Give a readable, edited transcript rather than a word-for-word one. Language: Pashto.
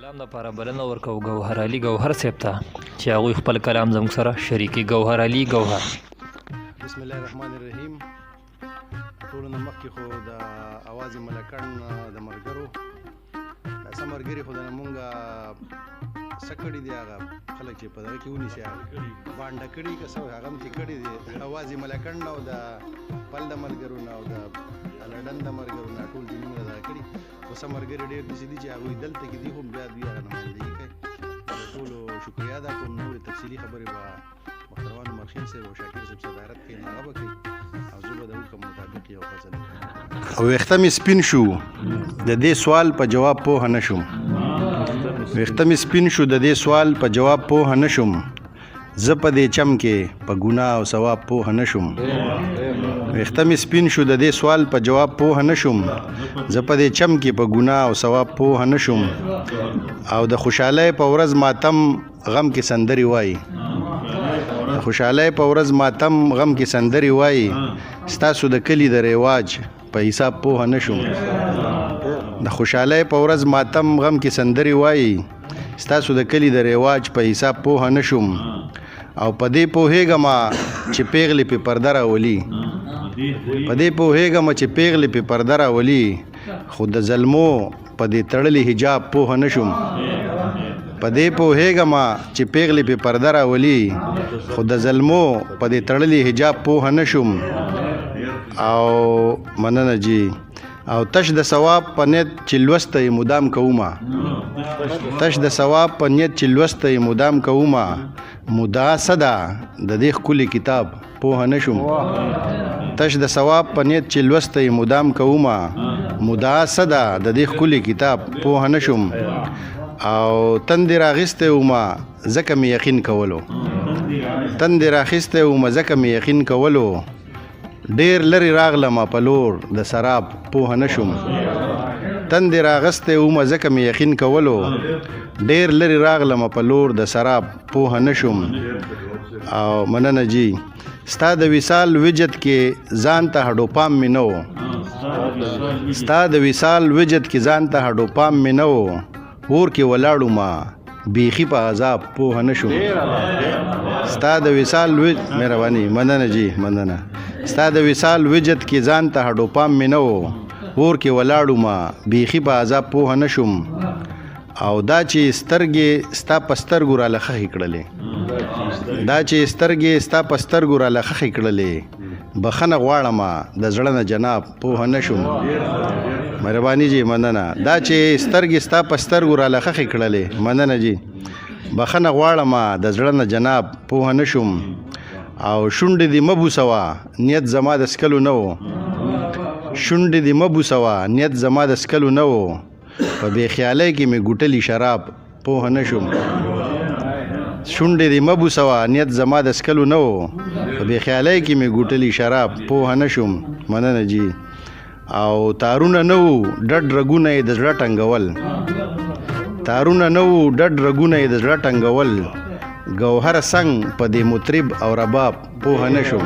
کلام لپاره بلنه ورکو ګوهر علي ګوهر صاحب ته چې هغوی خپل کلام زموږ سره شریکي. ګوهر علي ګوهر. بسم الله الرحمن الرحیم. ټولو نه مخکې خو د اواز ملکڼ د ملګرو دا څه ملګري خو د مونږه څه کړي دي هغه خلک چې په دغه کې ونیسي هغه بانډه کړي که څه هغه هم چې کړي دي اواز ملکڼ نه او د پل د ملګرو نه او د لندن د ملګرو نه ټول دې مونږ دغه کړي. خو څه ملګري ډېر داسې دي چې هغوی دلته کې دي خو بیا دوی هغه نمایندګي کوي. ټولو شکریه ادا کوم. نورې تفصیلي خبرې به محترمان مرخین صاحب او شاکر صاحب صدارت کوي نو هغه به کوي او زه به د حکم مطابق یو غزل او ویښته مې سپین شو د دې سوال په جواب پوهه نه شوم. ویښته مې سپین شو د دې سوال په جواب پوهه نه شوم. زه په دې چم کې په ګناه او ثواب پوهه نه شوم. ویښته مې سپین شو د دې سوال په جواب پوهه نه شوم. زه په دې چم کې په ګناه او ثواب پوهه نه شوم. او د خوشحالۍ په ورځ ماتم غم کې سندرې وایي. د خوشحالۍ په ورځ ماتم غم کې سندرې وایي. ستاسو د کلي د رواج په حساب پوهه نه شوم. د خوشحالۍ په ورځ ماتم غم کې سندرې وایي. ستاسو د کلي د رواج په حساب پوهه نه شوم. او په دې پوهېږم چې پیغلې پې پرده راولي. په دې پوهېږم چې پیغلې پې پرده راولي. خو د ظلمو په دې تړلي حجاب پوهه نه شوم. په دې پوهېږم چې پیغلې پې پرده راولي. خو د ظلمو په دې تړلي حجاب پوهه نه شوم. او مننه جی. او تش د ثواب په نیت چې لوسته یې مدام کومه. تش د ثواب په نیت چې لوسته یې مدام کومه. مدعا څه ده د دې ښکلي کتاب پوهه نه شوم. تش د ثواب په نیت چې لوسته یې مدام کومه. مدعا څه ده د دې ښکلي کتاب پوهه نه شوم. او تندې راغیستی ومه ځکه مې یقین کولو. تندې راخیستی ومه ځکه مې یقین کولو. ډېر لرې راغلمه په لور د سراب پوهه نه شوم. تندې راغستی ومه ځکه مې یقین کولو. ډېر لرې راغلمه په لور د سراب پوهه نه شوم. او مننه جی. ستا د وصال وجد کې ځان ته هډو پام مې نه و. ستا د وصال وجد کې ځان ته هډو پام مې نه و. اور کې ولاړو ما بیخي په عذاب پوهه نه شوم. ستا د وصال مهرباني مننه جی مننه. ستا د وصال وجد کې ځان ته هډو پام مې نه و. اور کې ولاړو ما بیخي په عذاب پوهه نه شوم. او دا چې سترګې ستا په سترګو راله خښې کړلې. دا چې سترګې ستا په سترګو راله خښې کړلې. بخښنه غواړمه د زړه نه جناب پوهه نه شوم. مهرباني جی مننه. دا چې سترګې ستا په سترګو راله خښې کړلې. مننه جی. بخښنه غواړمه د زړه نه جناب پوهه نه شوم. او شونډې دې مه بوسوه نیت زما د سکلو نه و. شونډې دې مه بوسوه نیت زما د سکلو نه و. په بې خیالۍ کې مې ګوټلي شراب پوهه نه شوم. شونډې دې مه بوسوه نیت زما د سکلو نه و. په بې خیالۍ کې مې ګوټلي شراب پوهه نه شوم. مننه جی. او تارونه نه وو ډډ رګونه یې د زړه ټنګول. تارونه نه وو ډډ رګونه یې د زړه ټنګول. ګوهر سنگ په دې مطرب او رباب پوهه نه شوم.